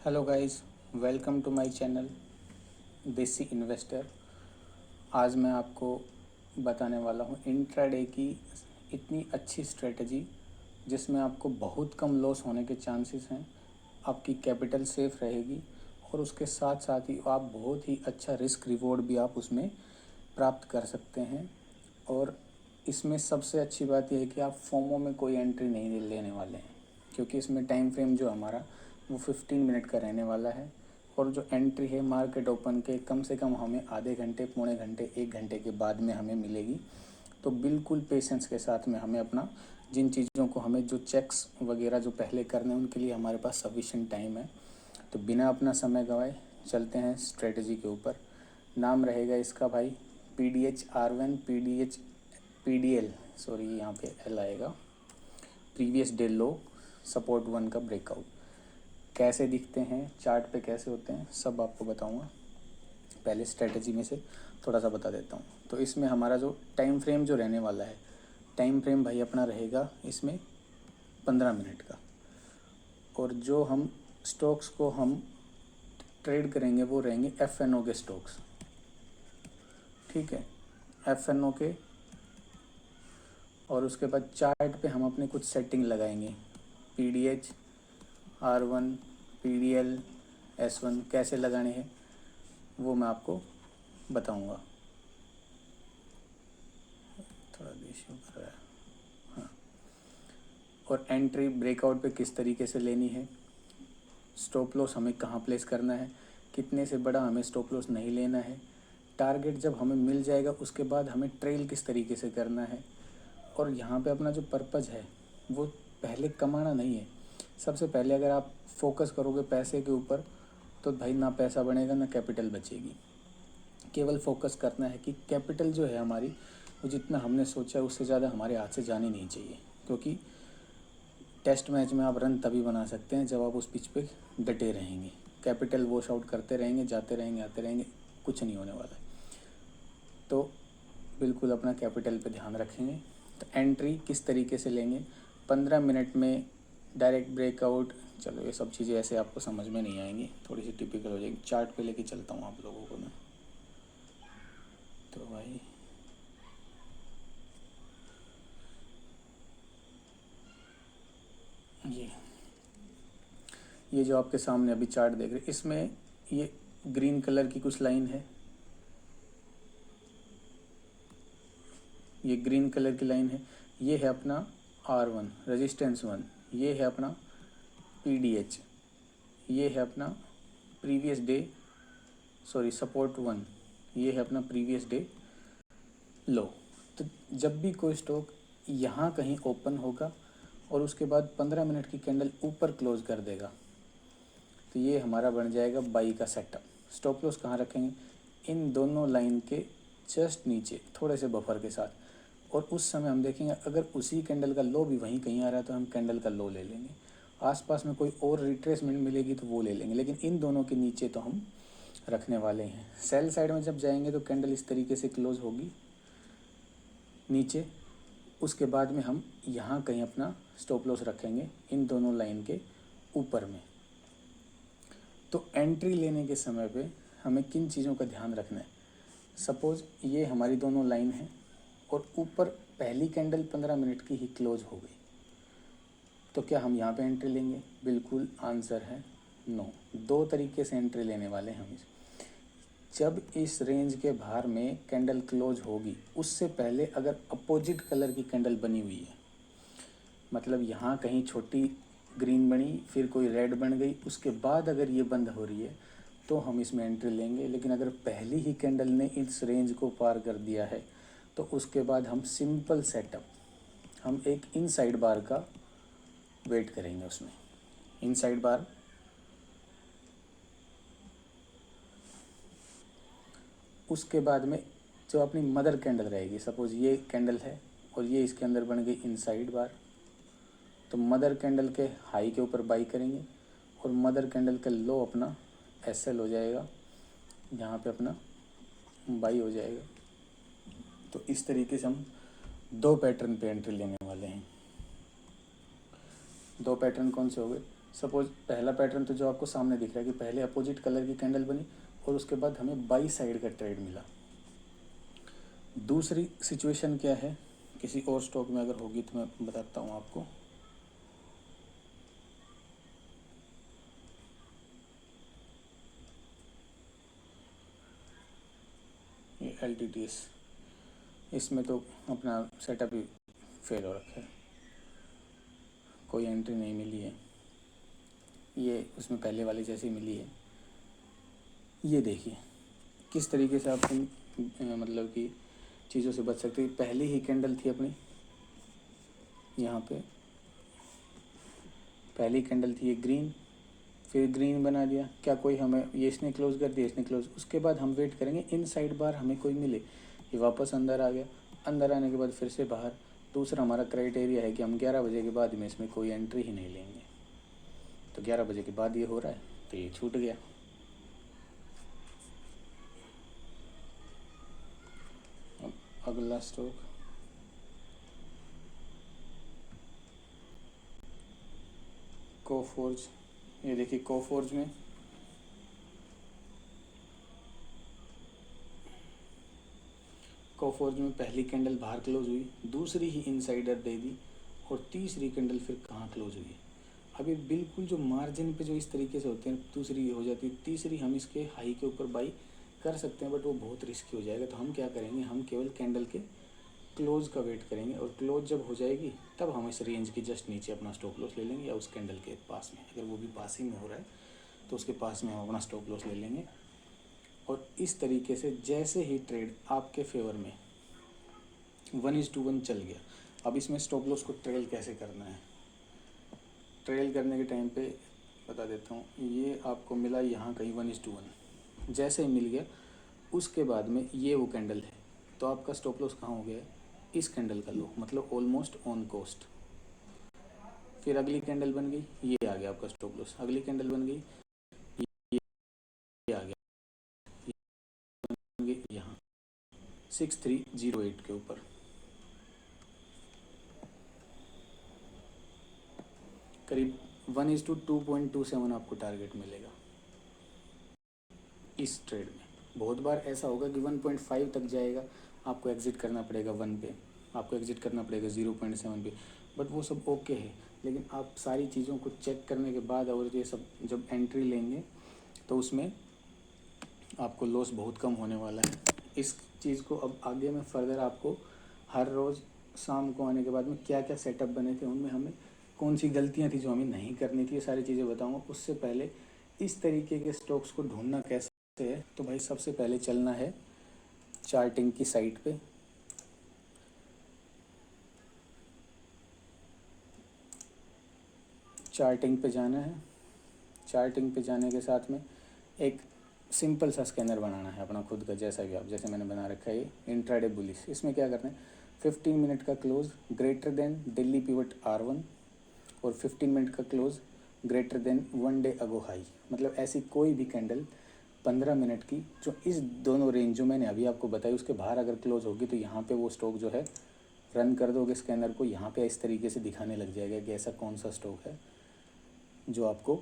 Hello guys, welcome to my channel Desi Investor. आज मैं आपको बताने वाला हूँ इंट्राडे की इतनी अच्छी स्ट्रेटजी जिसमें आपको बहुत कम लॉस होने के चांसेस हैं, आपकी कैपिटल सेफ रहेगी और उसके साथ साथ ही आप बहुत ही अच्छा रिस्क रिवॉर्ड भी आप उसमें प्राप्त कर सकते हैं। और इसमें सबसे अच्छी बात यह है कि आप फोमो में कोई एंट्री नहीं लेने वाले हैं, क्योंकि इसमें टाइम फ्रेम जो हमारा वो 15 मिनट का रहने वाला है। और जो एंट्री है मार्केट ओपन के कम से कम हमें आधे घंटे, पौने घंटे, 1 घंटे के बाद में हमें मिलेगी। तो बिल्कुल पेशेंस के साथ में हमें अपना जिन चीज़ों को हमें जो चेक्स वगैरह जो पहले करने हैं उनके लिए हमारे पास सफिशेंट टाइम है। तो बिना अपना समय गंवाए चलते हैं स्ट्रेटजी के ऊपर। नाम रहेगा इसका भाई PDH-R1, PDL, सॉरी यहाँ पे एल आएगा, प्रीवियस डे लो, सपोर्ट 1 का ब्रेकआउट। कैसे दिखते हैं, चार्ट पे कैसे होते हैं, सब आपको बताऊंगा। पहले स्ट्रेटजी में से थोड़ा सा बता देता हूँ। तो इसमें हमारा जो टाइम फ्रेम जो रहने वाला है, टाइम फ्रेम भाई अपना रहेगा इसमें 15 मिनट का। और जो हम स्टॉक्स को हम ट्रेड करेंगे वो रहेंगे FNO के स्टॉक्स, ठीक है, FNO के। और उसके बाद चार्ट पे हम अपने कुछ सेटिंग लगाएंगे, PDH-R1, PDL-S1 कैसे लगाने हैं वो मैं आपको बताऊंगा। थोड़ा इशू कर रहा है, हाँ। और एंट्री ब्रेकआउट पे किस तरीके से लेनी है, स्टॉप लॉस हमें कहाँ प्लेस करना है, कितने से बड़ा हमें स्टॉप लॉस नहीं लेना है, टारगेट जब हमें मिल जाएगा उसके बाद हमें ट्रेल किस तरीके से करना है। और यहाँ पे अपना जो पर्पज़ है वो पहले कमाना नहीं है। सबसे पहले अगर आप फोकस करोगे पैसे के ऊपर तो भाई ना पैसा बनेगा ना कैपिटल बचेगी। केवल फोकस करना है कि कैपिटल जो है हमारी वो जितना हमने सोचा है उससे ज़्यादा हमारे हाथ से जानी नहीं चाहिए। क्योंकि टेस्ट मैच में आप रन तभी बना सकते हैं जब आप उस पिच पे डटे रहेंगे। कैपिटल वॉश आउट करते रहेंगे, जाते रहेंगे, आते रहेंगे, कुछ नहीं होने वाला है। तो बिल्कुल अपना कैपिटल पे ध्यान रखेंगे। तो एंट्री किस तरीके से लेंगे, 15 मिनट में डायरेक्ट ब्रेकआउट। चलो ये सब चीज़ें ऐसे आपको समझ में नहीं आएंगी, थोड़ी सी टिपिकल हो जाएगी। चार्ट पे लेके चलता हूँ आप लोगों को मैं। तो भाई ये जो आपके सामने अभी चार्ट देख रहे हैं इसमें ये ग्रीन कलर की कुछ लाइन है, ये ग्रीन कलर की लाइन है, ये है अपना R1 रेजिस्टेंस 1, ये है अपना PDH, ये है अपना प्रीवियस डे, सॉरी सपोर्ट 1, ये है अपना प्रीवियस डे लो। तो जब भी कोई स्टॉक यहाँ कहीं ओपन होगा और उसके बाद 15 मिनट की कैंडल ऊपर क्लोज कर देगा तो ये हमारा बन जाएगा बाई का सेटअप। स्टॉप लॉस कहाँ रखेंगे, इन दोनों लाइन के जस्ट नीचे थोड़े से बफर के साथ। और उस समय हम देखेंगे अगर उसी कैंडल का लो भी वहीं कहीं आ रहा है तो हम कैंडल का लो ले लेंगे। आसपास में कोई और रिट्रेसमेंट मिलेगी तो वो ले लेंगे, लेकिन इन दोनों के नीचे तो हम रखने वाले हैं। सेल साइड में जब जाएंगे तो कैंडल इस तरीके से क्लोज होगी नीचे, उसके बाद में हम यहाँ कहीं अपना स्टॉप लॉस रखेंगे इन दोनों लाइन के ऊपर में। तो एंट्री लेने के समय पे हमें किन चीज़ों का ध्यान रखना है। सपोज़ ये हमारी दोनों लाइन है और ऊपर पहली कैंडल 15 मिनट की ही क्लोज हो गई, तो क्या हम यहाँ पे एंट्री लेंगे, बिल्कुल आंसर है नो। दो तरीके से एंट्री लेने वाले हैं हम। जब इस रेंज के बाहर में कैंडल क्लोज होगी उससे पहले अगर अपोजिट कलर की कैंडल बनी हुई है, मतलब यहाँ कहीं छोटी ग्रीन बनी फिर कोई रेड बन गई उसके बाद अगर ये बंद हो रही है तो हम इसमें एंट्री लेंगे। लेकिन अगर पहली ही कैंडल ने इस रेंज को पार कर दिया है तो उसके बाद हम सिंपल सेटअप, हम एक इनसाइड बार का वेट करेंगे। उसमें इनसाइड बार उसके बाद में जो अपनी मदर कैंडल रहेगी, सपोज ये कैंडल है और ये इसके अंदर बन गई इनसाइड बार, तो मदर कैंडल के हाई के ऊपर बाई करेंगे और मदर कैंडल का लो अपना SL हो जाएगा, यहाँ पे अपना बाई हो जाएगा। तो इस तरीके से हम दो पैटर्न पे एंट्री लेने वाले हैं। दो पैटर्न कौन से हो गए, सपोज पहला पैटर्न तो जो आपको सामने दिख रहा है कि पहले अपोजिट कलर की कैंडल बनी और उसके बाद हमें बाई साइड का ट्रेड मिला। दूसरी सिचुएशन क्या है, किसी और स्टॉक में अगर होगी तो मैं बताता हूँ आपको। ये LTTS, इसमें तो अपना सेटअप ही फेल हो रखा है, कोई एंट्री नहीं मिली है, ये उसमें पहले वाली जैसी मिली है। ये देखिए किस तरीके से आप इन मतलब कि चीज़ों से बच सकते हैं। पहली ही कैंडल थी अपनी, यहाँ पे पहली कैंडल थी ये ग्रीन, फिर ग्रीन बना दिया, क्या कोई हमें ये इसने क्लोज कर दिया, इसने क्लोज, उसके बाद हम वेट करेंगे इन साइड बार हमें कोई मिले, ये वापस अंदर आ गया, अंदर आने के बाद फिर से बाहर। दूसरा हमारा क्राइटेरिया है कि हम 11 बजे के बाद में इसमें कोई एंट्री ही नहीं लेंगे, तो 11 बजे के बाद ये हो रहा है तो ये छूट गया। अब अगला स्टॉक कोफोर्ज, ये देखिए कोफोर्ज में पहली कैंडल बाहर क्लोज हुई, दूसरी ही इनसाइडर दे दी और तीसरी कैंडल फिर कहाँ क्लोज हुई। अभी बिल्कुल जो मार्जिन पे जो इस तरीके से होते हैं, दूसरी हो जाती है, तीसरी हम इसके हाई के ऊपर बाई कर सकते हैं बट वो बहुत रिस्की हो जाएगा। तो हम क्या करेंगे, हम केवल कैंडल के क्लोज का वेट करेंगे और क्लोज जब हो जाएगी तब हम इस रेंज के जस्ट नीचे अपना स्टॉप लॉस ले लेंगे, या उस कैंडल के पास में, अगर वो भी पास ही में हो रहा है तो उसके पास में हम अपना स्टॉप लॉस ले लेंगे। और इस तरीके से जैसे ही ट्रेड आपके फेवर में 1:1 चल गया, अब इसमें स्टॉप लॉस को ट्रेल कैसे करना है। ट्रेल करने के टाइम पे बता देता हूँ, ये आपको मिला यहाँ कहीं 1:1, जैसे ही मिल गया उसके बाद में ये वो कैंडल है, तो आपका स्टॉप लॉस कहाँ हो गया है, इस कैंडल का लो, मतलब ऑलमोस्ट ऑन कोस्ट। फिर अगली कैंडल बन गई, ये आ गया आपका स्टॉप लॉस, अगली कैंडल बन गई, ये आ गया, ये बन गई यहाँ 6308 के ऊपर। करीब 1:2.27 आपको टारगेट मिलेगा इस ट्रेड में। बहुत बार ऐसा होगा कि 1.5 तक जाएगा, आपको एग्ज़िट करना पड़ेगा 1 पे, आपको एग्ज़िट करना पड़ेगा 0.7 पे, बट वो सब ओके है। लेकिन आप सारी चीज़ों को चेक करने के बाद और ये सब जब एंट्री लेंगे तो उसमें आपको लॉस बहुत कम होने वाला है। इस चीज़ को अब आगे मैं फर्दर आपको हर रोज़ शाम को आने के बाद में क्या क्या सेटअप बने थे, उनमें हमें कौन सी गलतियाँ थी जो हमें नहीं करनी थी, ये सारी चीज़ें बताऊँगा। उससे पहले इस तरीके के स्टॉक्स को ढूंढना कैसे है, तो भाई सबसे पहले चलना है चार्टिंग की साइट पे। चार्टिंग पे जाना है, चार्टिंग पे जाने के साथ में एक सिंपल सा स्कैनर बनाना है अपना खुद का, जैसा भी आप, जैसे मैंने बना रखा है ये इंट्राडे बुलिश। इसमें क्या करना है, 15 मिनट का close greater than Delhi pivot R1 और 15 मिनट का क्लोज ग्रेटर देन 1 डे अगो हाई, मतलब ऐसी कोई भी कैंडल 15 मिनट की जो इस दोनों रेंज जो मैंने अभी आपको बताई उसके बाहर अगर क्लोज होगी तो यहाँ पे वो स्टॉक जो है रन कर दोगे स्कैनर को, यहाँ पे इस तरीके से दिखाने लग जाएगा कि ऐसा कौन सा स्टॉक है जो आपको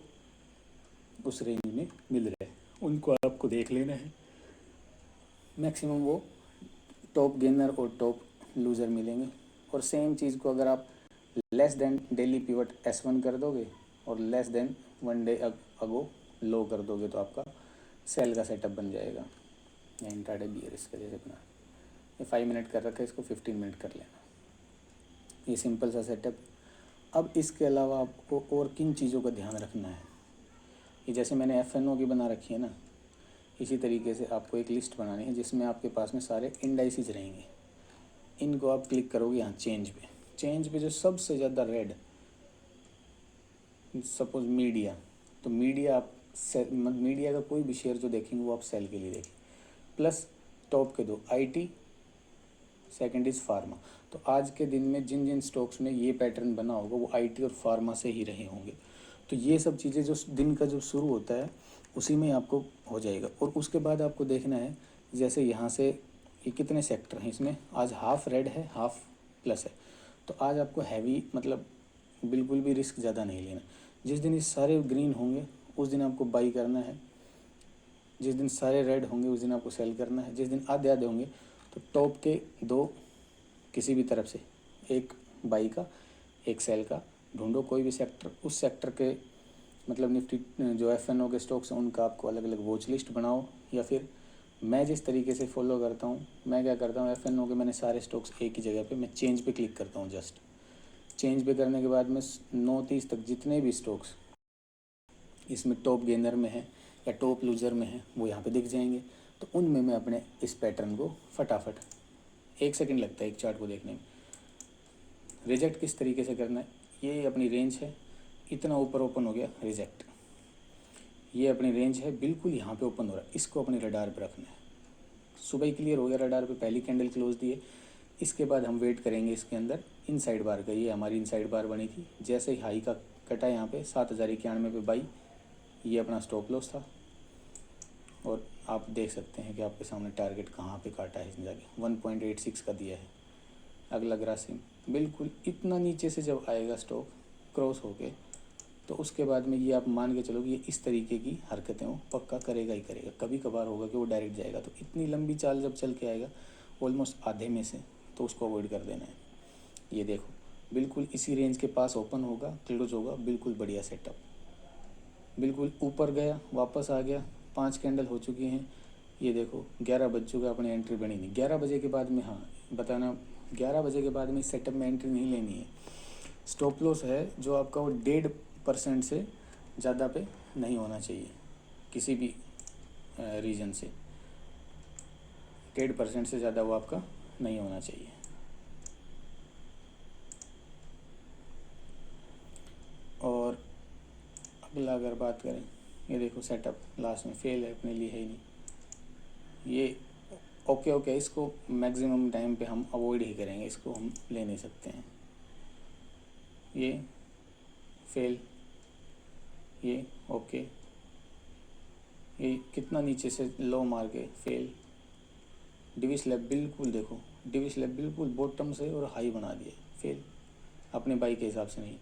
उस रेंज में मिल रहा है, उनको आपको देख लेना है। मैक्सिमम वो टॉप गेनर और टॉप लूज़र मिलेंगे। और सेम चीज़ को अगर आप less than daily pivot S1 कर दोगे और लेस देन 1 डे अगो लो कर दोगे तो आपका सेल का सेटअप बन जाएगा। या इंट्राडे बियर इसका जैसे बना, ये 5 मिनट कर रखा है, इसको 15 मिनट कर लेना, ये सिंपल सा सेटअप। अब इसके अलावा आपको और किन चीज़ों का ध्यान रखना है, ये जैसे मैंने FNO की बना रखी है ना, इसी तरीके से आपको एक लिस्ट बनानी है जिसमें आपके पास में सारे इंडाइसिस रहेंगे। इनको आप क्लिक करोगे यहाँ चेंज पे, चेंज पे जो सबसे ज़्यादा रेड, सपोज मीडिया, तो मीडिया आप मीडिया का कोई भी शेयर जो देखेंगे वो आप सेल के लिए देखें। प्लस टॉप के दो IT, सेकंड इज़ फार्मा। तो आज के दिन में जिन जिन स्टॉक्स में ये पैटर्न बना होगा वो IT और फार्मा से ही रहे होंगे। तो ये सब चीज़ें जो दिन का जो शुरू होता है उसी में आपको हो जाएगा। और उसके बाद आपको देखना है जैसे यहाँ से ये कितने सेक्टर हैं, इसमें आज हाफ रेड है हाफ प्लस है, तो आज आपको हैवी मतलब बिल्कुल भी रिस्क ज़्यादा नहीं लेना। जिस दिन ये सारे ग्रीन होंगे उस दिन आपको बाई करना है, जिस दिन सारे रेड होंगे उस दिन आपको सेल करना है। जिस दिन आधे आधे होंगे तो टॉप के दो किसी भी तरफ से, एक बाई का एक सेल का ढूंढो, कोई भी सेक्टर, उस सेक्टर के मतलब निफ्टी जो FNO के स्टॉक्स हैं उनका आपको अलग अलग वॉच लिस्ट बनाओ। या फिर मैं जिस तरीके से फॉलो करता हूँ, मैं क्या करता हूँ, FNO के मैंने सारे स्टॉक्स एक ही जगह पे, मैं चेंज पे क्लिक करता हूँ। जस्ट चेंज पे करने के बाद में 9-30 तक जितने भी स्टॉक्स इसमें टॉप गेनर में है या टॉप लूज़र में है वो यहाँ पे दिख जाएंगे। तो उनमें मैं अपने इस पैटर्न को फटाफट, 1 सेकंड लगता है एक चार्ट को देखने में। रिजेक्ट किस तरीके से करना है, ये अपनी रेंज है, इतना ऊपर ओपन हो गया रिजेक्ट, ये अपनी रेंज है, बिल्कुल यहाँ पे ओपन हो रहा है, इसको अपने रडार पे रखना है। सुबह ही क्लियर हो गया रडार पे, पहली कैंडल क्लोज दी है। इसके बाद हम वेट करेंगे इसके अंदर इनसाइड बार का, ये हमारी इनसाइड बार बनी थी, जैसे ही हाई का कटा यहाँ पे 7091 पे बाई, ये अपना स्टॉप लॉस था। और आप देख सकते हैं कि आपके सामने टारगेट कहाँ पे काटा है, इसने जाके 1.86 का दिया है। अगला ग्रासिंग बिल्कुल इतना नीचे से जब आएगा स्टॉक क्रॉस होके, तो उसके बाद में ये आप मान के चलो कि ये इस तरीके की हरकतें वो पक्का करेगा ही करेगा। कभी कभार होगा कि वो डायरेक्ट जाएगा, तो इतनी लंबी चाल जब चल के आएगा ऑलमोस्ट आधे में से, तो उसको अवॉइड कर देना है। ये देखो बिल्कुल इसी रेंज के पास ओपन होगा, क्लोज होगा, बिल्कुल बढ़िया सेटअप, बिल्कुल ऊपर गया वापस आ गया, 5 कैंडल हो चुकी हैं। ये देखो 11 बज चुका, अपनी एंट्री बनी नहीं। 11 बजे के बाद में, हाँ बताना, 11 बजे के बाद में इस सेटअप में एंट्री नहीं लेनी है। स्टॉप लॉस है जो आपका वो 1.5% से ज़्यादा पे नहीं होना चाहिए, किसी भी रीजन से 1.5% से ज़्यादा वो आपका नहीं होना चाहिए। और अगला अगर बात करें, ये देखो सेटअप लास्ट में फेल है, अपने लिए है ही नहीं। ये ओके, इसको मैक्सिमम टाइम पे हम अवॉइड ही करेंगे, इसको हम ले नहीं सकते हैं। ये फेल, ये ओके, ये कितना नीचे से लो मार के फेल। डिवी स्लैब बिल्कुल देखो, डिवी स्लैब बिल्कुल बॉटम से और हाई बना दिए, फेल। अपने बाई के हिसाब से नहीं,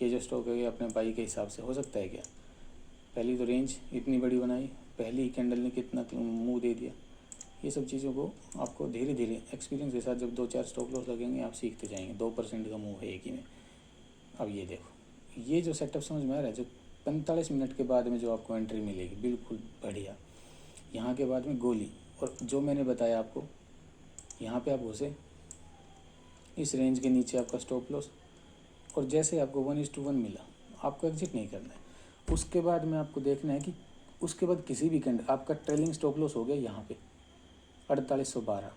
ये जो स्टॉक है ये अपने बाई के हिसाब से हो सकता है क्या? पहली तो रेंज इतनी बड़ी बनाई, पहली ही कैंडल ने कितना मुंह दे दिया। ये सब चीज़ों को आपको धीरे धीरे एक्सपीरियंस के साथ जब 2-4 स्टॉप लॉस लगेंगे आप सीखते जाएंगे। 2% का मूव है एक ही में। अब ये देखो, ये जो सेटअप समझ में आ रहा है, जो 45 मिनट के बाद में जो आपको एंट्री मिलेगी बिल्कुल बढ़िया, यहाँ के बाद में गोली। और जो मैंने बताया आपको, यहाँ पे आप घुसे, इस रेंज के नीचे आपका स्टॉप लॉस, और जैसे आपको 1:1 मिला आपको एग्जिट नहीं करना है। उसके बाद में आपको देखना है कि उसके बाद किसी भी कैंडल, आपका ट्रेलिंग स्टॉप लॉस हो गया यहाँ पे 4812,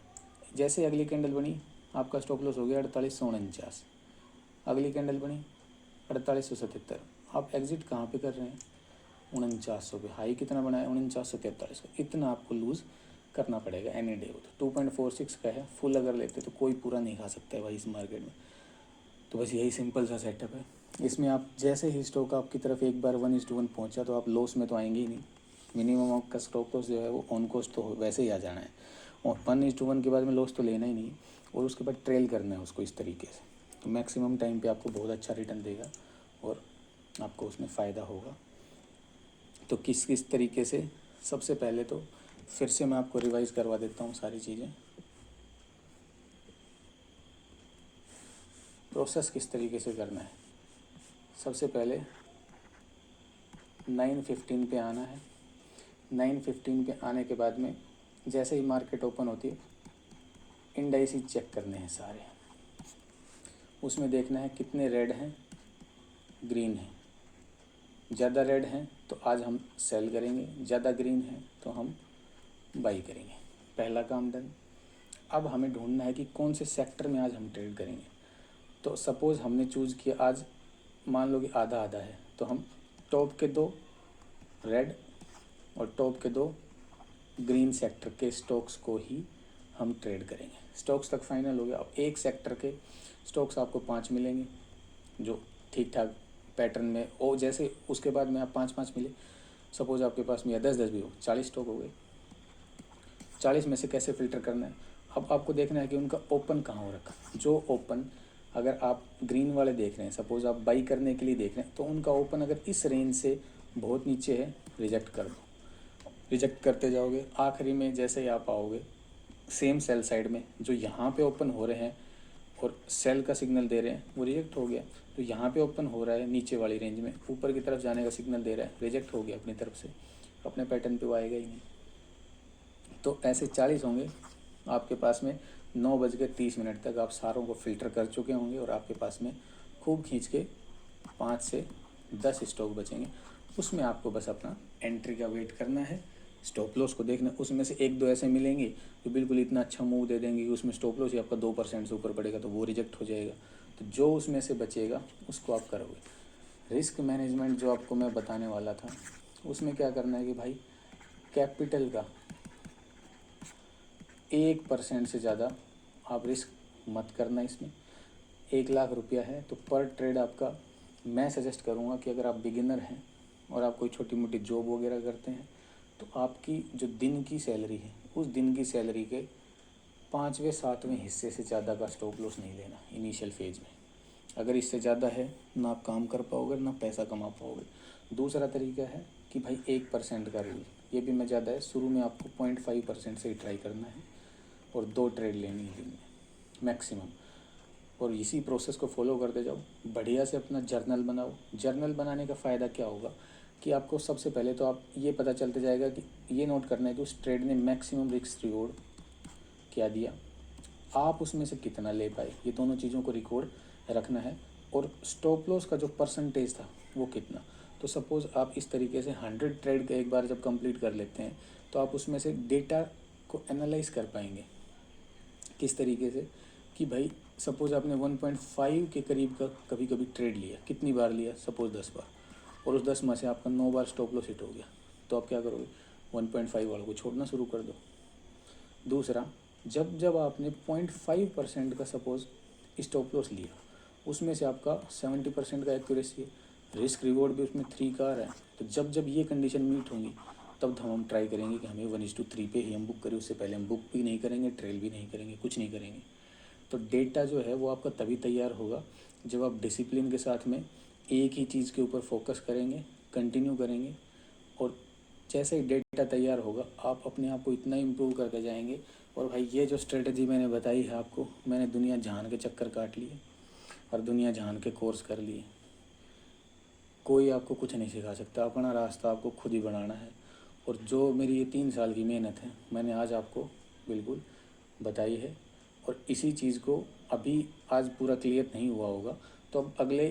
जैसे अगली कैंडल बनी आपका स्टॉप लॉस हो गया 4849, अगली कैंडल बनी 4877। आप एग्जिट कहाँ पे कर रहे हैं? 4900 पे। हाई कितना बना है? 4943 का। इतना आपको लूज़ करना पड़ेगा एनी डे। वो तो 2.46 का है, फुल अगर लेते तो कोई पूरा नहीं खा सकता है भाई इस मार्केट में। तो बस यही सिंपल सा सेटअप है। इसमें आप जैसे ही स्टॉक आपकी तरफ एक बार 1:1 पहुंचा तो आप लॉस में तो आएंगे ही नहीं। मिनिमम आपका स्टॉप लॉस जो है वो ऑन कॉस्ट तो वैसे ही आ जाना है, और 1:1 के बाद में लॉस तो लेना ही नहीं, और उसके बाद ट्रेल करना है उसको इस तरीके से। तो मैक्सिमम टाइम पे आपको बहुत अच्छा रिटर्न देगा और आपको उसमें फ़ायदा होगा। तो किस किस तरीके से, सबसे पहले तो फिर से मैं आपको रिवाइज़ करवा देता हूँ सारी चीज़ें। प्रोसेस किस तरीके से करना है, सबसे पहले 9:15 पे आना है। 9:15 पे आने के बाद में जैसे ही मार्केट ओपन होती है, इंडाइसिस चेक करने हैं सारे, उसमें देखना है कितने रेड हैं, ग्रीन हैं। ज़्यादा रेड हैं तो आज हम सेल करेंगे, ज़्यादा ग्रीन है तो हम बाई करेंगे। पहला काम डन। अब हमें ढूंढना है कि कौन से सेक्टर में आज हम ट्रेड करेंगे। तो सपोज़ हमने चूज़ किया आज, मान लो कि आधा आधा है, तो हम टॉप के 2 रेड और टॉप के 2 ग्रीन सेक्टर के स्टॉक्स को ही हम ट्रेड करेंगे। स्टॉक्स तक फाइनल हो गया। अब एक सेक्टर के स्टॉक्स आपको 5 मिलेंगे जो ठीक ठाक पैटर्न में, और जैसे उसके बाद में आप 5-5 मिले, सपोज आपके पास में या 10-10 भी हो, 40 स्टॉक हो गए। 40 में से कैसे फ़िल्टर करना है, अब आपको देखना है कि उनका ओपन कहाँ हो रखा। जो ओपन अगर आप ग्रीन वाले देख रहे हैं, सपोज़ आप बाई करने के लिए देख रहे हैं, तो उनका ओपन अगर इस रेंज से बहुत नीचे है, रिजेक्ट कर दो। रिजेक्ट करते जाओगे, आखिरी में जैसे ही आप आओगे सेम सेल साइड में जो यहाँ पे ओपन हो रहे हैं और सेल का सिग्नल दे रहे हैं, वो रिजेक्ट हो गया। तो यहाँ पे ओपन हो रहा है नीचे वाली रेंज में, ऊपर की तरफ जाने का सिग्नल दे रहा है, रिजेक्ट हो गया अपनी तरफ से, अपने पैटर्न पे वो आएगा ही नहीं। तो ऐसे 40 होंगे आपके पास में। 9:30 तक आप सारों को फ़िल्टर कर चुके होंगे और आपके पास में खूब खींच के 5 से 10 स्टॉक बचेंगे। उसमें आपको बस अपना एंट्री का वेट करना है, स्टॉप लॉस को देखना। उसमें से 1-2 ऐसे मिलेंगे जो बिल्कुल इतना अच्छा मूव दे देंगे कि उसमें स्टॉप लॉस ही आपका 2% से ऊपर पड़ेगा, तो वो रिजेक्ट हो जाएगा। तो जो उसमें से बचेगा उसको आप करोगे। रिस्क मैनेजमेंट जो आपको मैं बताने वाला था, उसमें क्या करना है कि भाई कैपिटल का 1% से ज़्यादा आप रिस्क मत करना। इसमें 1 लाख रुपया है तो पर ट्रेड आपका, मैं सजेस्ट करूँगा कि अगर आप बिगिनर हैं और आप कोई छोटी मोटी जॉब वगैरह करते हैं, तो आपकी जो दिन की सैलरी है, उस दिन की सैलरी के 5वें-7वें हिस्से से ज़्यादा का स्टॉप लॉस नहीं लेना इनिशियल फेज में। अगर इससे ज़्यादा है, ना आप काम कर पाओगे ना पैसा कमा पाओगे। दूसरा तरीका है कि भाई 1% का रूल, ये भी मैं ज़्यादा है, शुरू में आपको 0.5% से ही ट्राई करना है और 2 ट्रेड लेनी है दिन में मैक्सिमम। और इसी प्रोसेस को फॉलो करते जाओ। बढ़िया से अपना जर्नल बनाओ। जर्नल बनाने का फ़ायदा क्या होगा कि आपको सबसे पहले तो आप ये पता चलते जाएगा कि ये नोट करना है कि उस ट्रेड ने मैक्सिमम रिस्क रिवॉर्ड क्या दिया, आप उसमें से कितना ले पाए, ये दोनों चीज़ों को रिकॉर्ड रखना है। और स्टॉप लॉस का जो परसेंटेज था वो कितना। तो सपोज़ आप इस तरीके से 100 ट्रेड का एक बार जब कंप्लीट कर लेते हैं, तो आप उसमें से डेटा को एनालाइज कर पाएंगे किस तरीके से कि भाई सपोज़ आपने 1.5 के करीब का कभी कभी ट्रेड लिया, कितनी बार लिया, सपोज़ 10 बार, और उस 10 में से आपका 9 बार स्टॉप लॉस हिट हो गया, तो आप क्या करोगे, 1.5 वालों को छोड़ना शुरू कर दो। दूसरा, जब जब आपने 0.5% का सपोज़ स्टॉप लॉस लिया, उसमें से आपका 70% का एक्यूरेसी है, रिस्क रिवॉर्ड भी उसमें 3 का आ रहा है, तो जब जब ये कंडीशन मीट होंगी तब हम ट्राई करेंगे कि हमें 1:3 पे ही हम बुक करें। उससे पहले हम बुक भी नहीं करेंगे, ट्रेल भी नहीं करेंगे, कुछ नहीं करेंगे। तो डेटा जो है वो आपका तभी तैयार होगा जब आप डिसिप्लिन के साथ में एक ही चीज़ के ऊपर फोकस करेंगे, कंटिन्यू करेंगे। और जैसे ही डेटा तैयार होगा, आप अपने आप को इतना इम्प्रूव करते जाएंगे। और भाई ये जो स्ट्रेटजी मैंने बताई है आपको, मैंने दुनिया जहान के चक्कर काट लिए और दुनिया जहान के कोर्स कर लिए, कोई आपको कुछ नहीं सिखा सकता। अपना रास्ता आपको खुद ही बनाना है। और जो मेरी ये 3 साल की मेहनत है, मैंने आज आपको बिल्कुल बताई है। और इसी चीज़ को अभी आज पूरा क्लियर नहीं हुआ होगा, तो अब अगले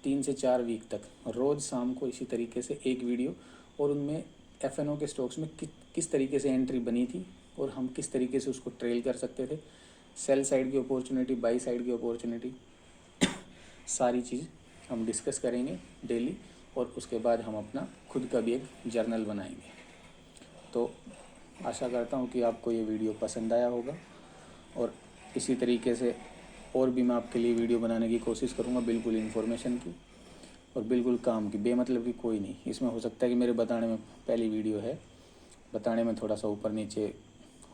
3 से 4 वीक तक रोज़ शाम को इसी तरीके से एक वीडियो, और उनमें एफ के स्टॉक्स में किस तरीके से एंट्री बनी थी और हम किस तरीके से उसको ट्रेल कर सकते थे, सेल साइड की अपॉर्चुनिटी, बाई साइड की अपॉर्चुनिटी, सारी चीज़ हम डिस्कस करेंगे डेली। और उसके बाद हम अपना खुद का भी एक जर्नल बनाएंगे। तो आशा करता हूँ कि आपको ये वीडियो पसंद आया होगा, और इसी तरीके से और भी मैं आपके लिए वीडियो बनाने की कोशिश करूँगा, बिल्कुल इन्फॉर्मेशन की और बिल्कुल काम की, बेमतलब की कोई नहीं। इसमें हो सकता है कि मेरे बताने में पहली वीडियो है, बताने में थोड़ा सा ऊपर नीचे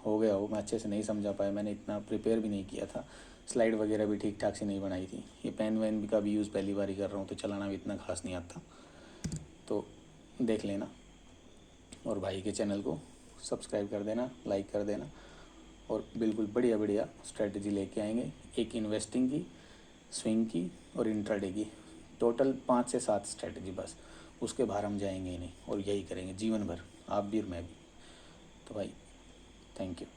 हो गया हो, मैं अच्छे से नहीं समझा पाया, मैंने इतना प्रिपेयर भी नहीं किया था, स्लाइड वगैरह भी ठीक ठाक से नहीं बनाई थी। ये पेन वैन का भी यूज़ पहली बार ही कर रहा हूँ, तो चलाना भी इतना खास नहीं आता, तो देख लेना। और भाई के चैनल को सब्सक्राइब कर देना, लाइक कर देना। और बिल्कुल बढ़िया बढ़िया स्ट्रेटजी लेके आएंगे, एक इन्वेस्टिंग की, स्विंग की और इंट्राडे की, टोटल 5 से 7 स्ट्रेटजी बस, उसके बाहर हम जाएंगे ही नहीं। और यही करेंगे जीवन भर, आप भी और मैं भी। तो भाई थैंक यू।